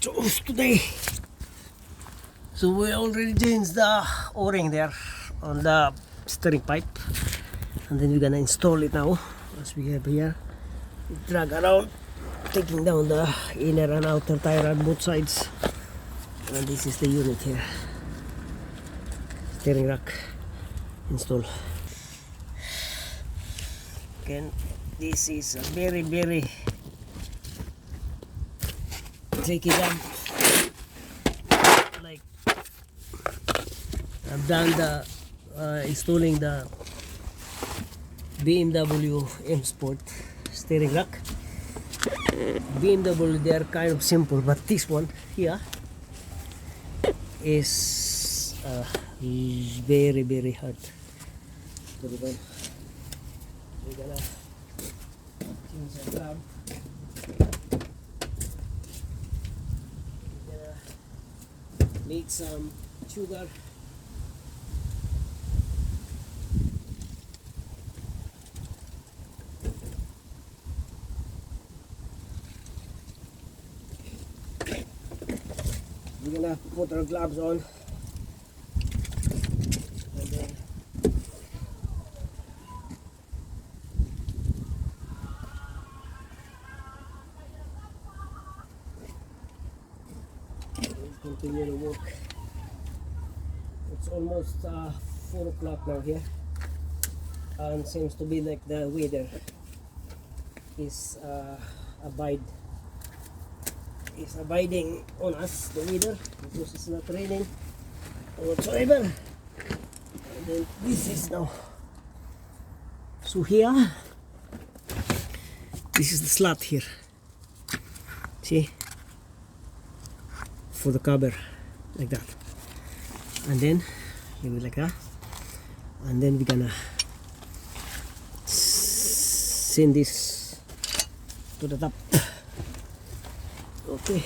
tools today. So we already changed the o-ring there on the steering pipe, and then we're gonna install it now. As we have here, we drag around, taking down the inner and outer tire on both sides, and this is the unit here. Steering rack install. Again, this is a very tricky job. Like, I've done the installing the B.M.W. M Sport steering rack. B.M.W. they are kind of simple, but this one here is very hard. So we're gonna change the grab. We're gonna make some sugar. We're gonna put our gloves on, and then we'll continue to work. It's almost 4 o'clock now here, and seems to be like the weather is abiding on us, the weather, because it's not raining or whatsoever. And then this is now, so here, this is the slot here, see, for the cover, like that, and then leave it like that, and then we're gonna send this to the top. Okay,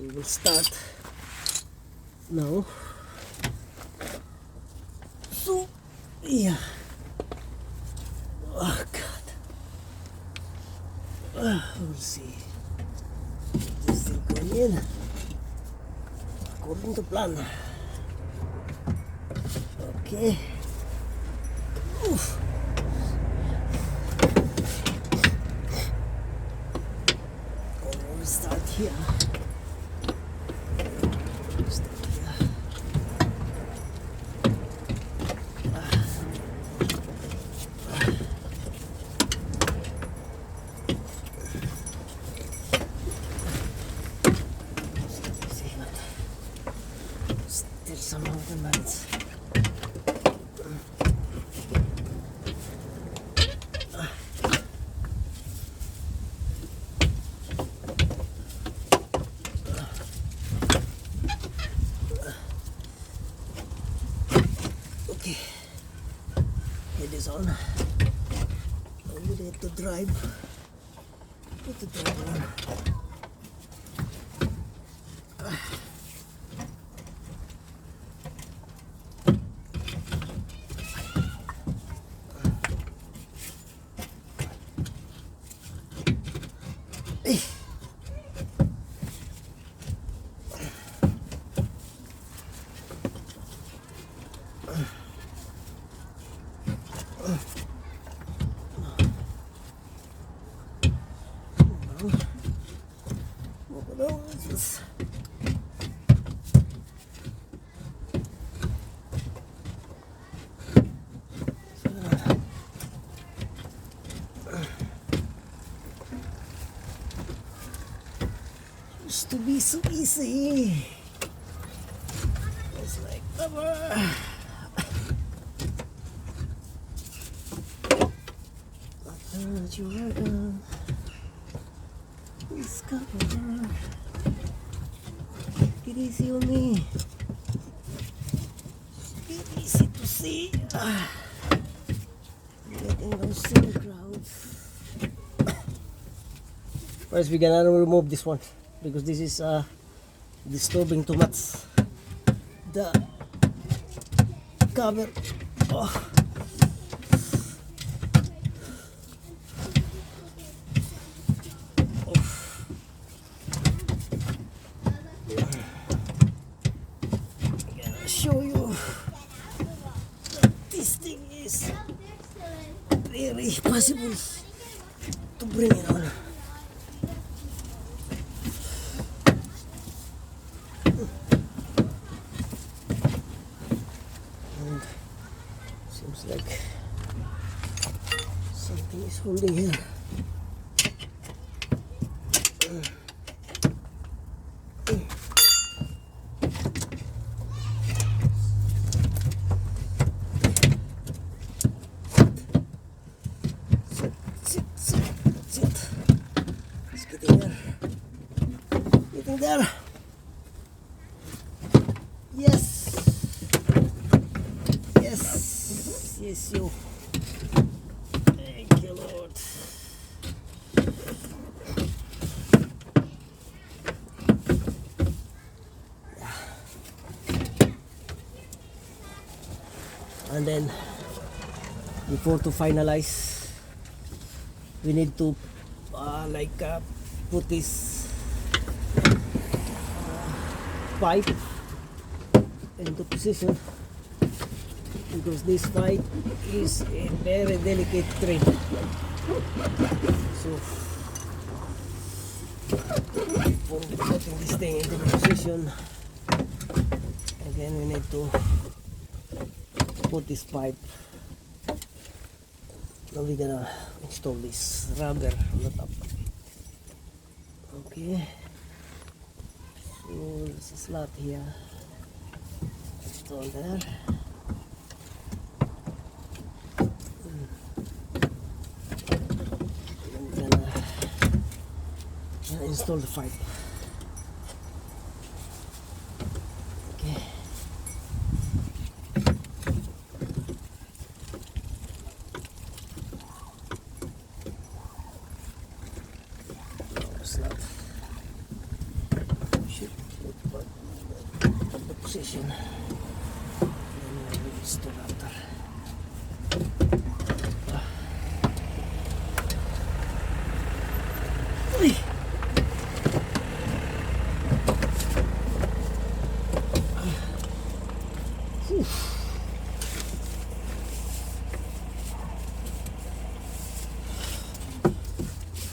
we will start now. So, yeah. Oh God. We'll see. This thing going in according to plan. Okay. Oof. Start here. Start here. Still some mountain lights. Okay, head is on. I'm ready to drive. Put the driver on. Used to be so easy. It's like that you work on this cover. Take it easy on me. It's easy to see. Getting those silly crowds. First, we're gonna remove this one because this is disturbing too much the cover. Oh. very possible to bring it on. And seems like something is holding here. There. Yes. Yes. Yes, you. Thank you, Lord. Yeah. And then, before to finalize, we need to put this pipe into position, because this pipe is a very delicate thread. So for putting this thing into position, again we need to put this pipe. Now we're gonna install this rubber on the top. Okay. So there's a slot here, install there. And then install the pipe. Okay. Slot. The position, and then we install after.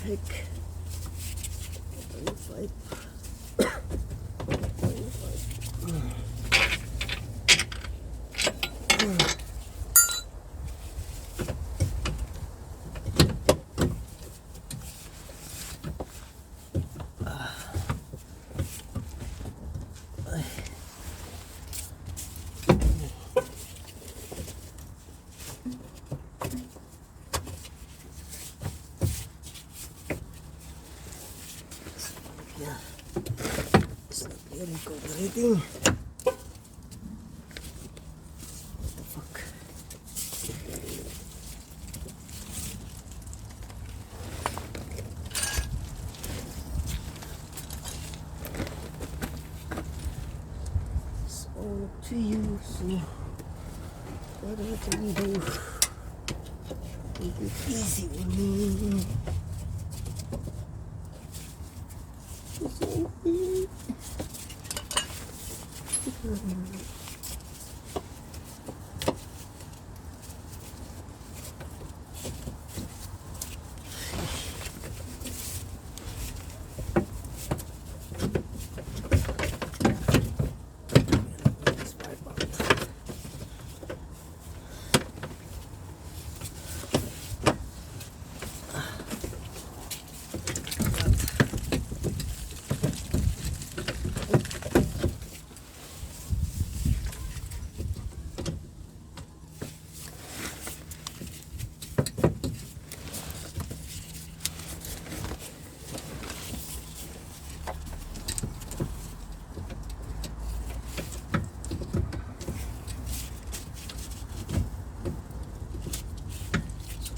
Heck. Yeah, it's not very cooperating. What the fuck? It's all up to you, so whatever can we do? Make it easy on me.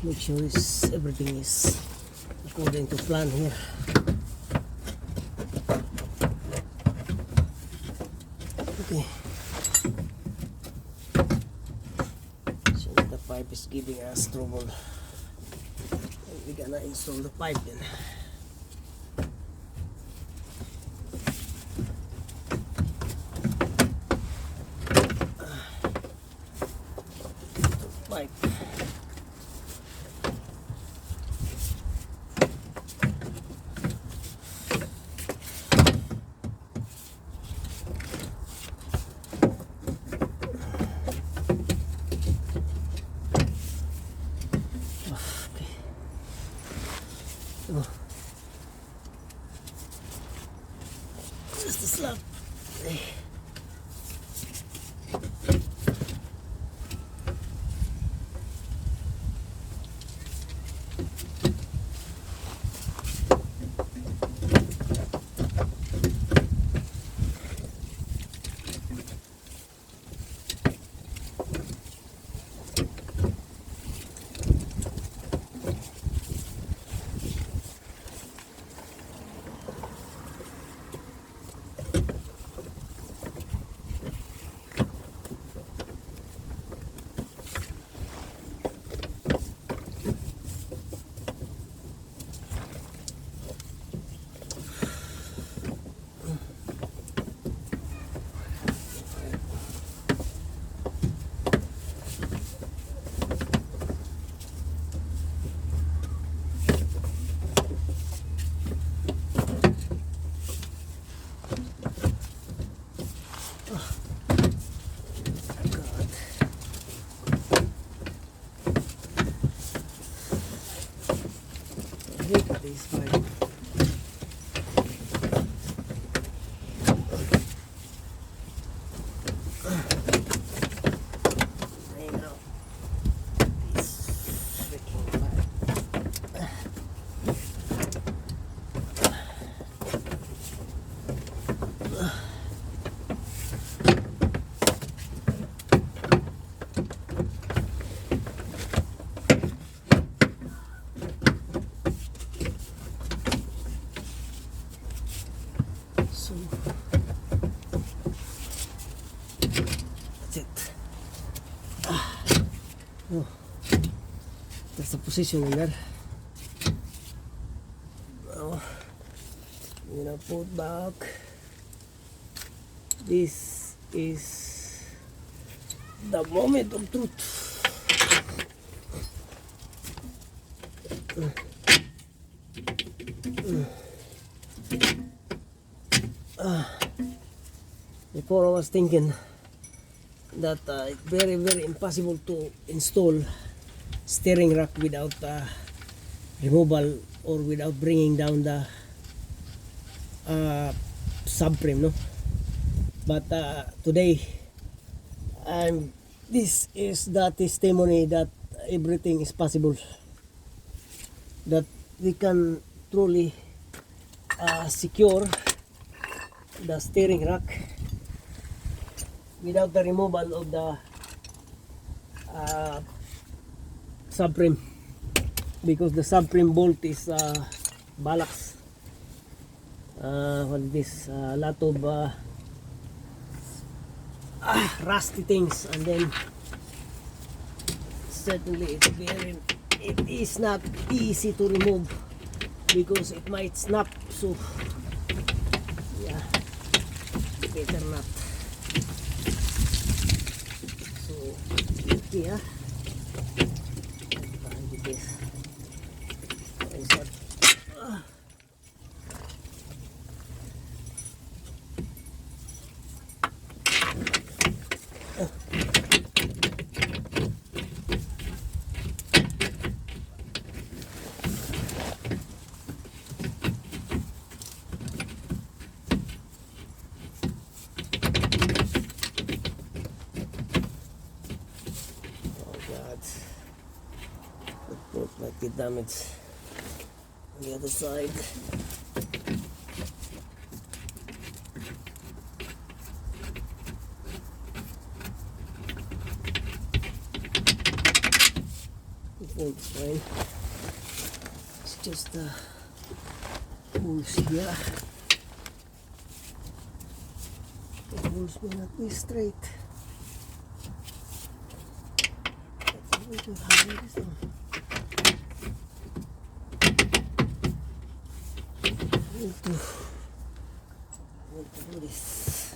Make sure everything is according to plan here. Okay. So the pipe is giving us trouble. And we're gonna install the pipe then. Pipe. the slab. Look at this pipe. Hang out. This freaking pipe. So that's it. Oh, that's the position in there. Now I'm gonna put back. This is the moment of truth. Before I was thinking that it's very impossible to install steering rack without removal or without bringing down the subframe, no? But today this is the testimony that everything is possible, that we can truly secure the steering rack without the removal of the subframe, because the subframe bolt is balax. What is this? A lot of rusty things, and then certainly it is not easy to remove because it might snap. So yeah, better not. So yeah, this is what. Look like the damage on the other side. It won't fine. It's just the holes here. The holes may not be straight. That's way too high, this one. Want to do this.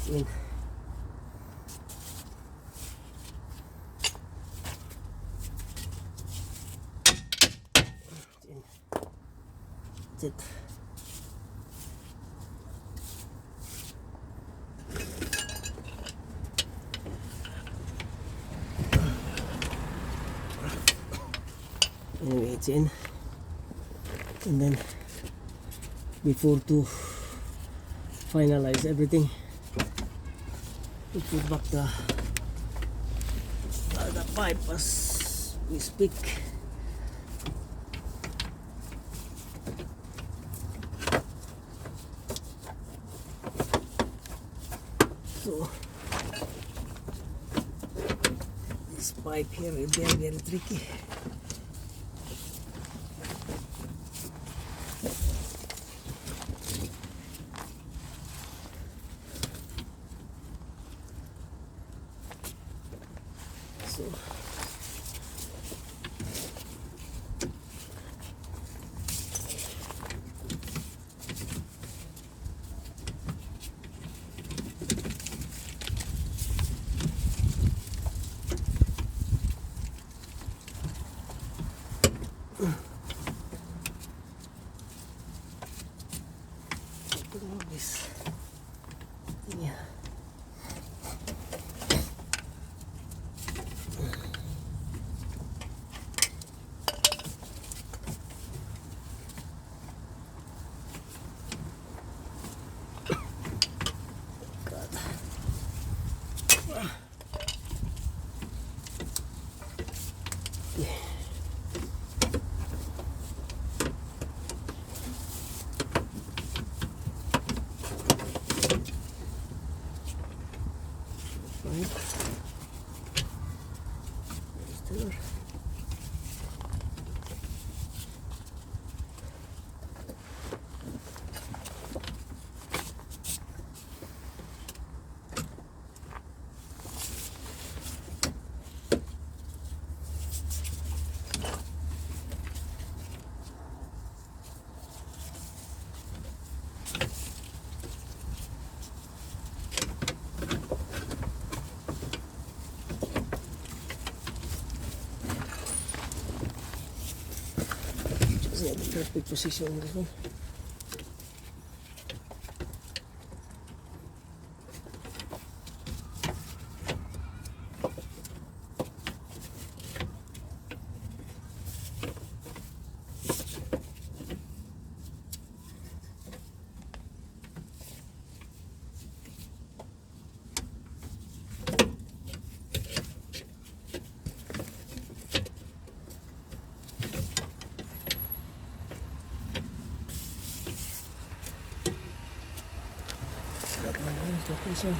In. That's it. Anyway, it's in. And then before to finalize everything, we put back the pipe as we speak. So this pipe here is very, very tricky. So put all this in here. Yeah, the perfect position on this one. Location.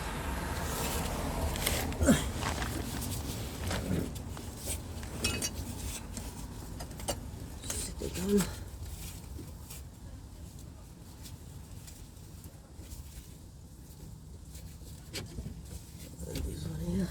Sit it down. And this one here.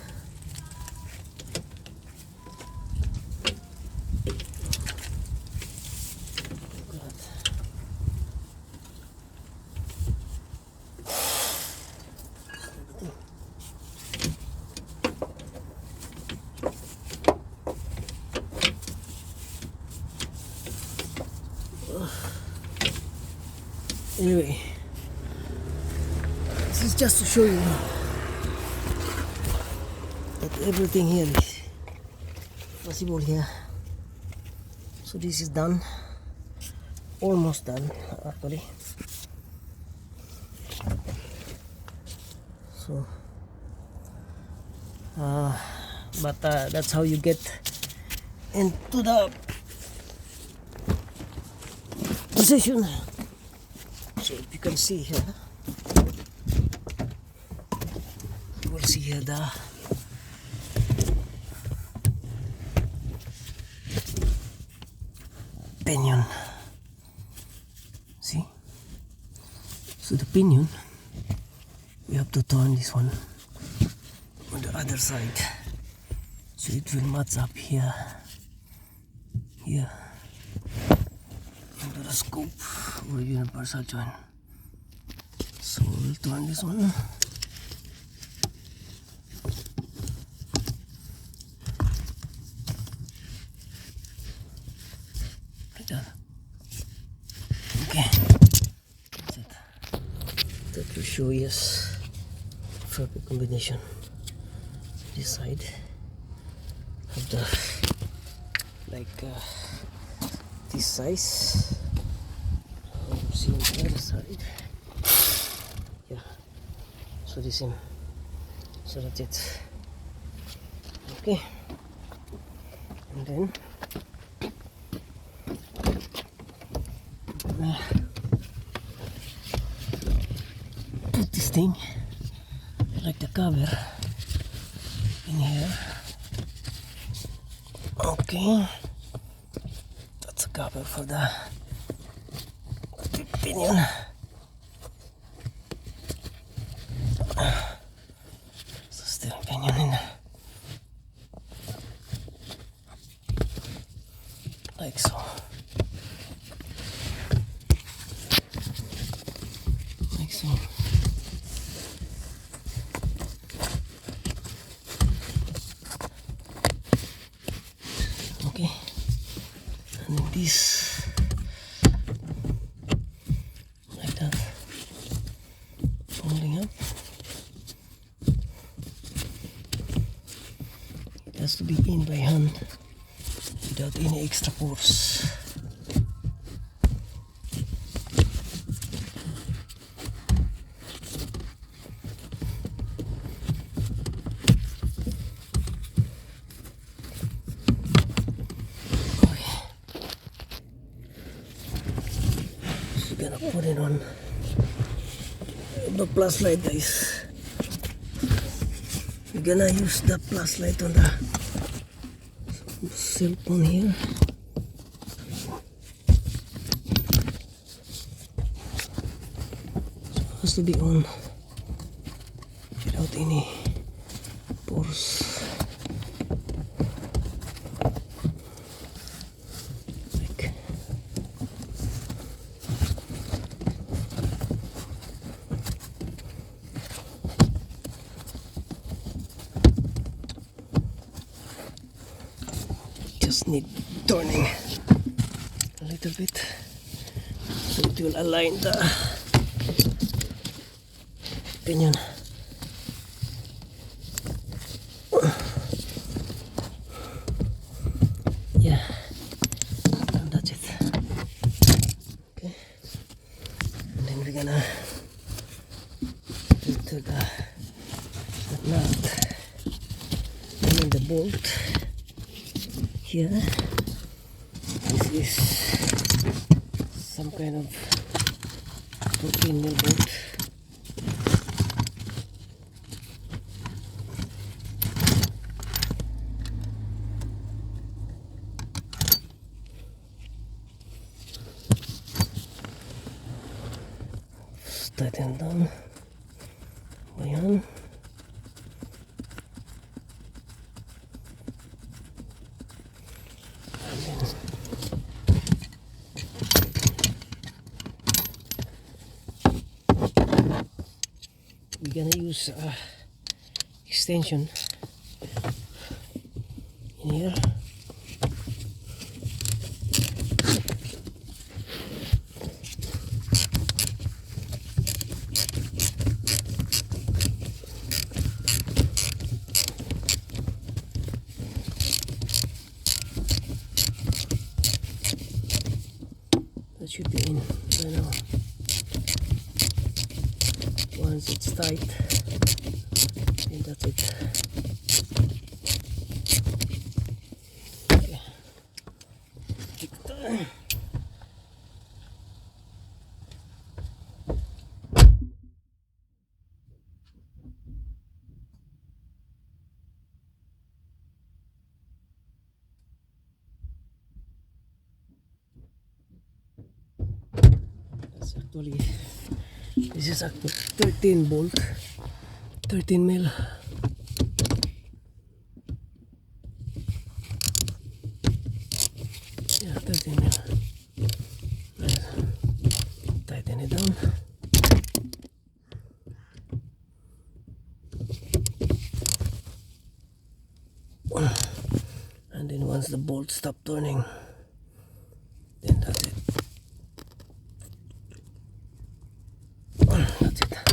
Anyway, this is just to show you that everything here is possible here. So this is done, almost done actually. So but that's how you get into the position. So if you can see here, you will see here the pinion. See? So the pinion, we have to turn this one on the other side, so it will match up here, into the scope or universal joint. So we'll turn this one. Like that. Okay. That's it. That will show us perfect combination. This side of the this size. See on the other side. Yeah, so this in, so that's it. Okay, and then put this thing like the cover in here. Okay, that's a cover for the pinion. So steering pinion in there. Like so. Like so. Okay. And then this like that. Folding up. It has to be in by hand without any extra force. Gonna put it on the plus light, guys. We're gonna use the plus light on the cell phone here. So it has to be on without any pores. Just need turning a little bit so it will align the pinion. Yeah, and that's it. Okay, and then we're gonna enter the nut and then the bolt. Here, this is some kind of 14mm bolt. Tighten down by hand. We're gonna use extension in here. That should be in by now. Once it's tight, then that's it. Okay. Take time. That's actually, this is actually 13 bolt, 13 mil. Yeah, 13 mil. Let's tighten it down. And then once the bolt stop turning, then that's it. That's it.